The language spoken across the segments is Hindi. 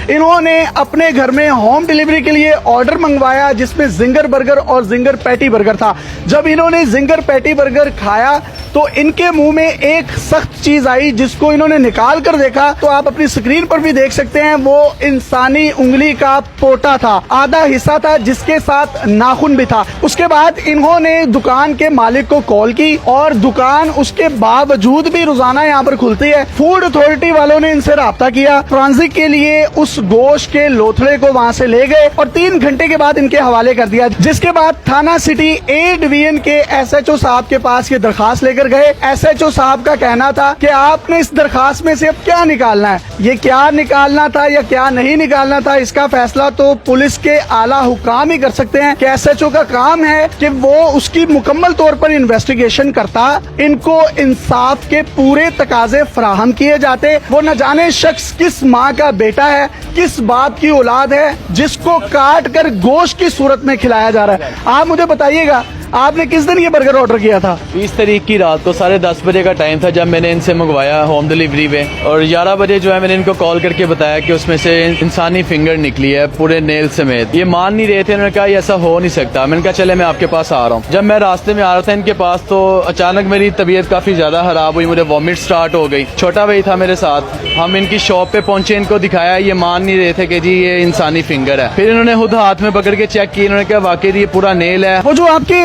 इन्होंने अपने घर में होम डिलीवरी के लिए ऑर्डर मंगवाया जिसमें जिंगर बर्गर और जिंगर पैटी बर्गर था। जब इन्होंने जिंगर पैटी बर्गर खाया तो इनके मुंह में एक सख्त चीज आई जिसको इन्होंने निकाल कर देखा तो आप अपनी स्क्रीन पर भी देख सकते हैं, वो इंसानी उंगली का पोटा था, आधा हिस्सा था जिसके साथ नाखून भी था। उसके बाद इन्होंने दुकान के मालिक को कॉल की और दुकान उसके बावजूद भी रोजाना यहाँ पर खुलती है। फूड अथॉरिटी वालों ने इनसे राब्ता किया, फोरेंसिक के लिए उस गोश्त के लोथड़े को वहाँ से ले गए और 3 घंटे के बाद इनके हवाले कर दिया। जिसके बाद थाना सिटी ए डिवीजन के SHO साहब के पास ये दरखास्त लेकर गए। SHO साहब का कहना था कि आपने इस दरखास्त में से अब क्या निकालना है, ये क्या निकालना था या क्या नहीं निकालना था, इसका फैसला तो पुलिस के आला हुकाम ही कर सकते हैं कि SHO का काम है कि वो उसकी मुकम्मल तौर पर इन्वेस्टिगेशन करता, इनको इंसाफ के पूरे तकाजे फराहम किए जाते। वो न जाने शख्स किस माँ का बेटा है, किस बाप की औलाद है जिसको काट कर गोश्त की सूरत में खिलाया जा रहा है। आप मुझे बताइएगा, आपने किस दिन ये बर्गर ऑर्डर किया था? 20 तारीख की रात को 10:30 बजे का टाइम था जब मैंने इनसे मंगवाया होम डिलीवरी पे, और 11 बजे जो है मैंने इनको कॉल करके बताया कि उसमें से इंसानी फिंगर निकली है पूरे नेल समेत। ये मान नहीं रहे थे, उन्होंने कहा ये ऐसा हो नहीं सकता। मैंने कहा चले मैं आपके पास आ रहा हूँ। जब मैं रास्ते में आ रहा था इनके पास तो अचानक मेरी तबीयत काफी ज्यादा खराब हुई, मुझे वॉमिट स्टार्ट हो गई। छोटा भाई था मेरे साथ, हम इनकी शॉप पे पहुंचे, इनको दिखाया, ये मान नहीं रहे थे कि जी ये इंसानी फिंगर है। फिर इन्होंने खुद हाथ में पकड़ के चेक किया, इन्होंने कहा वाकई ये पूरा नेल है। वो जो आपके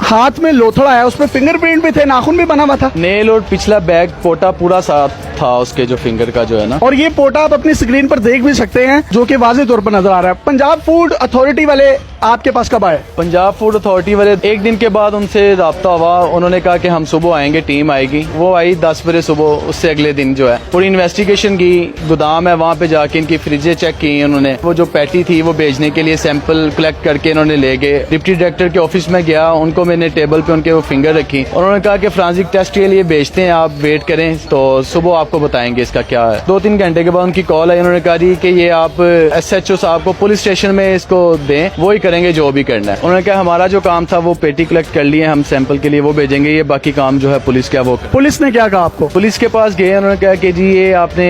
हाथ में लोथड़ा है उसमें फिंगरप्रिंट भी थे, नाखून भी बना हुआ था। नेल और पिछला बैग पोटा पूरा साथ था उसके, जो फिंगर का जो है ना। और ये पोटा आप अपनी स्क्रीन पर देख भी सकते हैं जो कि वाज़ेह तौर पर नजर आ रहा है। पंजाब फूड अथॉरिटी वाले आपके पास कब आए? पंजाब फूड अथॉरिटी वाले 1 दिन के बाद उनसे राब्ता हुआ, उन्होंने कहा कि हम सुबह आएंगे, टीम आएगी। वो आई 10 बजे सुबह। उससे अगले दिन जो है पूरी इन्वेस्टिगेशन की, गोदाम है वहाँ पे जाके इनकी फ्रिजें चेक की उन्होंने। वो जो पैटी थी वो भेजने के लिए सैंपल कलेक्ट करके इन्होंने ले गए। डिप्टी डायरेक्टर के ऑफिस में गया, उनको मैंने टेबल पे उनके वो फिंगर रखी, उन्होंने कहा कि फोरेंसिक टेस्ट के लिए भेजते हैं, आप वेट करें तो सुबह आपको बताएंगे इसका क्या है। 2-3 घंटे के बाद उनकी कॉल आई, उन्होंने कहा जी कि ये आप SHO साहब को पुलिस स्टेशन में इसको दें, वो ही करेंगे जो भी करना है। उन्होंने कहा हमारा जो काम था वो पेटी कलेक्ट कर लिए, हम सैंपल के लिए वो भेजेंगे, ये बाकी काम जो है पुलिस का। वो पुलिस ने क्या कहा आपको? पुलिस के पास गए, उन्होंने कहा कि जी ये आपने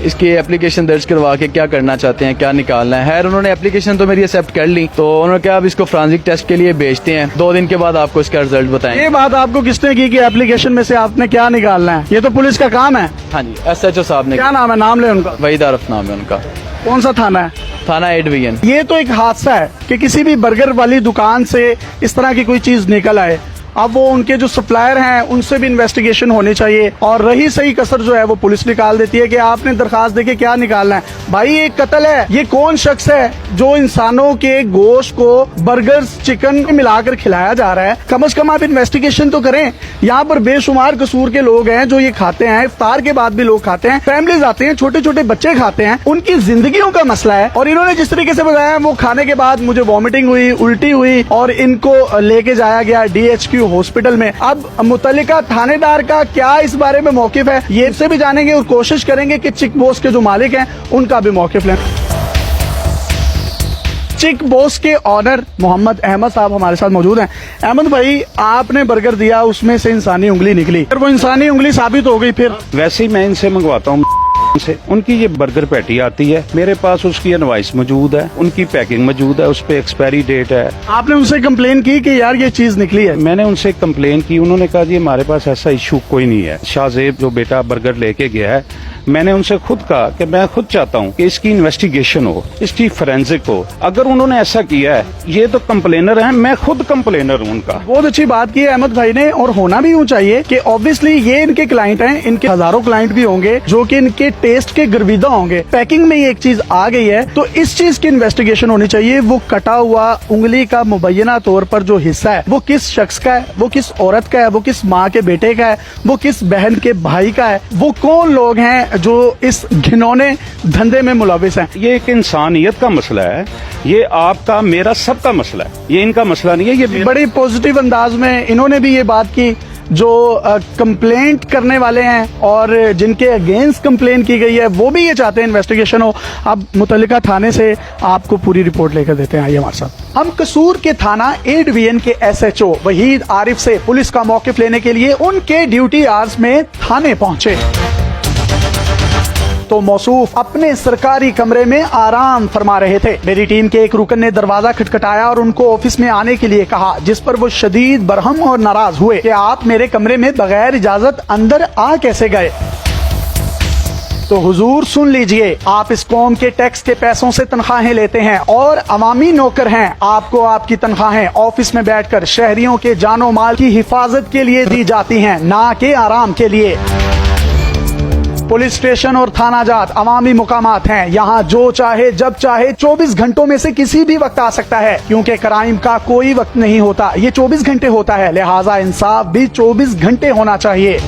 इसकी एप्लीकेशन दर्ज करवा के क्या करना चाहते हैं, क्या निकालना है। उन्होंने एप्लीकेशन तो मेरी एक्सेप्ट कर ली, तो उन्होंने कहा अब इसको फोरेंसिक टेस्ट के लिए भेजते हैं, 2 दिन के बाद आपको इसका रिजल्ट बताएंगे। ये बात आपको किसने की कि एप्लीकेशन में से आपने क्या निकालना है? ये तो पुलिस का काम है। हाँ जी, SHO साहब ने। क्या नाम है? नाम ले उनका। वहीद आरिफ नाम है उनका। कौन सा थाना है? थाना ए डिवीजन। ये तो एक हादसा है कि किसी भी बर्गर वाली दुकान से इस तरह की कोई चीज निकल आए। अब वो उनके जो सप्लायर हैं उनसे भी इन्वेस्टिगेशन होनी चाहिए, और रही सही कसर जो है वो पुलिस निकाल देती है कि आपने दरखास्त देके क्या निकालना है। भाई ये कत्ल है। ये कौन शख्स है जो इंसानों के गोश्त को बर्गर चिकन में मिलाकर खिलाया जा रहा है? कम से कम आप इन्वेस्टिगेशन तो करें। यहाँ पर बेशुमार कसूर के लोग हैं जो ये खाते हैं, इफ्तार के बाद भी लोग खाते हैं, फैमिलीज आते हैं, छोटे छोटे बच्चे खाते हैं, उनकी जिंदगियों का मसला है। और इन्होंने जिस तरीके से बताया वो खाने के बाद मुझे वॉमिटिंग हुई, उल्टी हुई और इनको लेके जाया गया DHQ हॉस्पिटल में। अब मुतल्लिका थानेदार का क्या इस बारे में मौकिफ है ये से भी जानेंगे और कोशिश करेंगे कि चिक बॉस के जो मालिक हैं उनका भी मौकिफ लें। चिक बॉस के ऑनर मोहम्मद अहमद साहब हमारे साथ मौजूद हैं। अहमद भाई, आपने बर्गर दिया, उसमें से इंसानी उंगली निकली, फिर वो इंसानी उंगली साबित हो गई। फिर वैसे ही मैं इनसे मंगवाता हूँ से, उनकी ये बर्गर पैटी आती है, मेरे पास उसकी इनवॉइस मौजूद है, उनकी पैकिंग मौजूद है, उस पर एक्सपायरी डेट है। आपने उनसे कंप्लेन की कि यार ये चीज निकली है? मैंने उनसे कंप्लेन की, उन्होंने कहा जी हमारे पास ऐसा इशू कोई नहीं है। शाहजेब जो बेटा बर्गर लेके गया है, मैंने उनसे खुद कहा कि मैं खुद चाहता हूं कि इसकी इन्वेस्टिगेशन हो, इसकी फोरेंसिक हो। अगर उन्होंने ऐसा किया है, ये तो कंप्लेनर हैं, मैं खुद कंप्लेनर हूं उनका। बहुत अच्छी बात की है अहमद भाई ने, और होना भी यूं चाहिए कि ऑब्वियसली ये इनके क्लाइंट हैं, इनके हजारों क्लाइंट भी होंगे जो कि इनके टेस्ट के गर्विदा होंगे। पैकिंग में ये एक चीज आ गई है तो इस चीज की इन्वेस्टिगेशन होनी चाहिए। वो कटा हुआ उंगली का मुबैना तौर पर जो हिस्सा है वो किस शख्स का है, वो किस औरत का है, वो किस माँ के बेटे का है, वो किस बहन के भाई का है, वो कौन लोग हैं जो इस घिनौने धंधे में मुलविस हैं। ये एक इंसानियत का मसला है, ये आपका मेरा सबका मसला है, ये इनका मसला नहीं है। ये बड़ी पॉजिटिव अंदाज में इन्होंने भी ये बात की जो कंप्लेंट करने वाले हैं और जिनके अगेंस्ट कंप्लेन की गई है वो भी ये चाहते हैं इन्वेस्टिगेशन हो। अब मुतल्लिका थाने से आपको पूरी रिपोर्ट लेकर देते हैं, आइए हमारे साथ। हम कसूर के थाना ए डिवीजन के SHO वहीद आरिफ से पुलिस का मौकिफ लेने के लिए उनके ड्यूटी आवर्स में थाने पहुंचे। तो मौसूफ अपने सरकारी कमरे में आराम फरमा रहे थे। मेरी टीम के एक रुकन ने दरवाजा खटखटाया और उनको ऑफिस में आने के लिए कहा, जिस पर वो शदीद बरहम और नाराज हुए कि आप मेरे कमरे में बगैर इजाजत अंदर आ कैसे गए। तो हुजूर सुन लीजिए, आप इस कौम के टैक्स के पैसों से तनख्वाहें लेते हैं और अवामी नौकर हैं। आपको आपकी तनख्वाहें ऑफिस में बैठकर शहरियों के जानो माल की हिफाजत के लिए दी जाती हैं, ना कि आराम के लिए। पुलिस स्टेशन और थाना जात अवामी मुकामात हैं। यहाँ जो चाहे जब चाहे 24 घंटों में से किसी भी वक्त आ सकता है, क्योंकि क्राइम का कोई वक्त नहीं होता, ये 24 घंटे होता है। लिहाजा इंसाफ भी 24 घंटे होना चाहिए।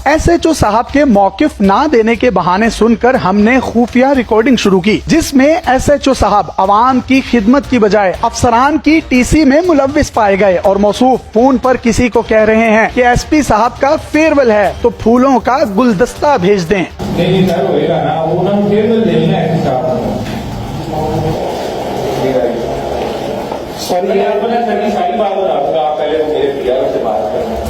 SHO साहब के मौकिफ ना देने के बहाने सुनकर हमने खुफिया रिकॉर्डिंग शुरू की, जिसमें SHO साहब अवाम की खिदमत की बजाय अफसरान की TC में मुलव्विस पाए गए और मौसूफ फोन पर किसी को कह रहे हैं कि SP साहब का फेयरवेल है तो फूलों का गुलदस्ता भेज दें। नहीं सर होएगा ना, वो ना फेयरवेल देना है साहब। सर ये आपने सभी सारी बात बता, आप पहले मेरे PR से बात करना।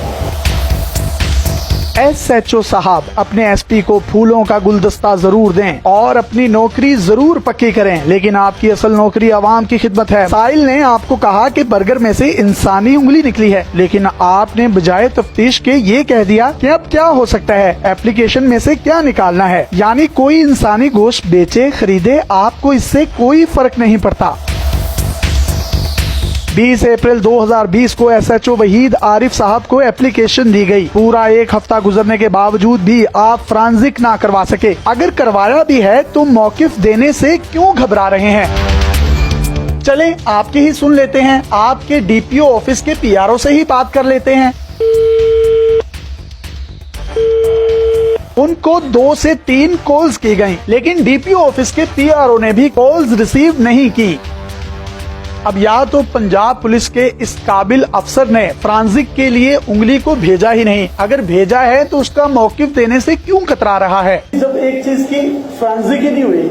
SHO साहब अपने SP को फूलों का गुलदस्ता जरूर दें और अपनी नौकरी जरूर पक्की करें, लेकिन आपकी असल नौकरी आवाम की खिदमत है। साहिल ने आपको कहा कि बर्गर में से इंसानी उंगली निकली है, लेकिन आपने बजाय तफ्तीश के ये कह दिया कि अब क्या हो सकता है, एप्लीकेशन में से क्या निकालना है। यानी कोई इंसानी गोश्त बेचे खरीदे, आपको इससे कोई फर्क नहीं पड़ता। 20 अप्रैल 2020 को SHO वहीद आरिफ साहब को एप्लीकेशन दी गई। पूरा एक हफ्ता गुजरने के बावजूद भी आप फ्रांजिक ना करवा सके। अगर करवाया भी है तो मौकिफ देने से क्यों घबरा रहे हैं। चले आपके ही सुन लेते हैं, आपके DPO ऑफिस के PRO से ही बात कर लेते हैं। उनको 2 से 3 कॉल्स की गयी, लेकिन DPO ऑफिस के PRO ने भी कॉल्स रिसीव नहीं की। अब या तो पंजाब पुलिस के इस काबिल अफसर ने फ्रांजिक के लिए उंगली को भेजा ही नहीं, अगर भेजा है तो उसका मौकिफ देने से क्यों कतरा रहा है। जब एक चीज की फ्रांजिक ही नहीं हुई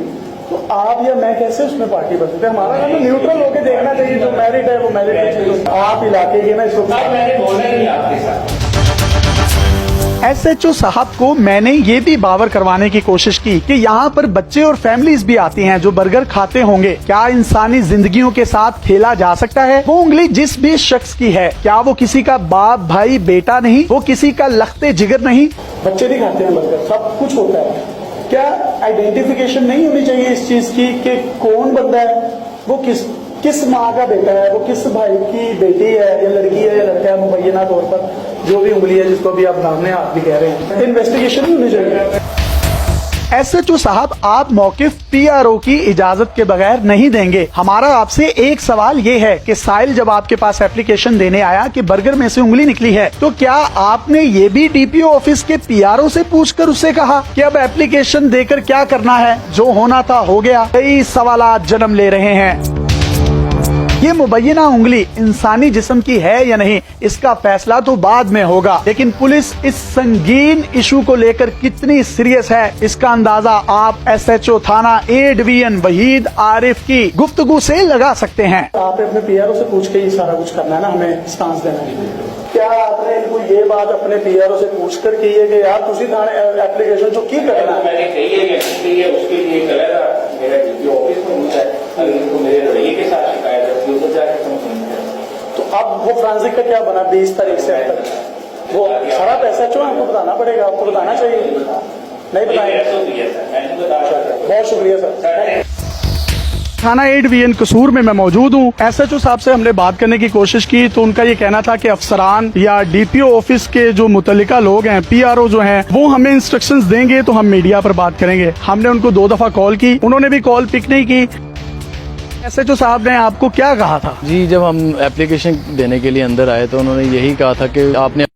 तो आप या मैं कैसे उसमें पार्टी बन सकते हैं। हमारा काम तो न्यूट्रल होकर देखना चाहिए, जो मैरिड है वो मैरिड है। आप इलाके के ना इसको मैंने बोला नहीं आपके साथ। SHO साहब को मैंने ये भी बावर करवाने की कोशिश की कि यहाँ पर बच्चे और फैमिलीज भी आती हैं जो बर्गर खाते होंगे। क्या इंसानी जिंदगियों के साथ खेला जा सकता है। वो उंगली जिस भी शख्स की है, क्या वो किसी का बाप भाई बेटा नहीं, वो किसी का लख्ते जिगर नहीं। बच्चे नहीं खाते हैं बर्गर, सब कुछ होता है। क्या आइडेंटिफिकेशन नहीं होनी चाहिए इस चीज की कि कौन बंदा है, वो किस माँ का बेटा है, वो किस भाई की बेटी है या लड़की है या लड़का है। मुबैना तौर पर जो भी उंगली है जिसको भी आप नाम आप भी कह रहे हैं, इन्वेस्टिगेशन नहीं होनी चाहिए। SHO साहब आप मौकिफ PRO की इजाजत के बगैर नहीं देंगे। हमारा आपसे एक सवाल ये है कि साहिल जब आपके पास एप्लीकेशन देने आया कि बर्गर में से उंगली निकली है, तो क्या आपने ये भी DPO ऑफिस के PRO से पूछकर उससे कहा कि अब एप्लीकेशन देकर क्या करना है, जो होना था हो गया। कई सवालात जन्म ले रहे हैं। ये मुबैना उंगली इंसानी जिस्म की है या नहीं, इसका फैसला तो बाद में होगा, लेकिन पुलिस इस संगीन इशू को लेकर कितनी सीरियस है, इसका अंदाजा आप SHO थाना A डिवीजन वहीद आरिफ की गुफ्तगू से लगा सकते हैं। आप अपने PRO से पूछ के ही सारा कुछ करना है ना, हमें स्टांस देना है। क्या आपने इनको ये बात अपने PRO से पूछ कर की है कि यार तुसी थाने एप्लीकेशन जो की करना है। मैंने कही है कि उसके लिए करेगा मेरा DPO ऑफिस में मुझे अगर इनको मेरे रवैये के साथ शिकायत है तो उधर जाकर समझ। तो अब वो फ्रांजिक का क्या बना 20 तारीख से अब तक वो सारा पैसा क्यों आपको बताना पड़ेगा, आपको बताना चाहिए। नहीं बताया, बहुत शुक्रिया सर। थाना A डिवीजन कसूर में मैं मौजूद हूँ। SHO साहब से हमने बात करने की कोशिश की तो उनका ये कहना था कि अफसरान या DPO ऑफिस के जो मुतल्लिका लोग हैं, PRO जो हैं, वो हमें इंस्ट्रक्शंस देंगे तो हम मीडिया पर बात करेंगे। हमने उनको 2 दफा कॉल की, उन्होंने भी कॉल पिक नहीं की। SHO साहब ने आपको क्या कहा था। जी, जब हम एप्लीकेशन देने के लिए अंदर आए तो उन्होंने यही कहा था कि आपने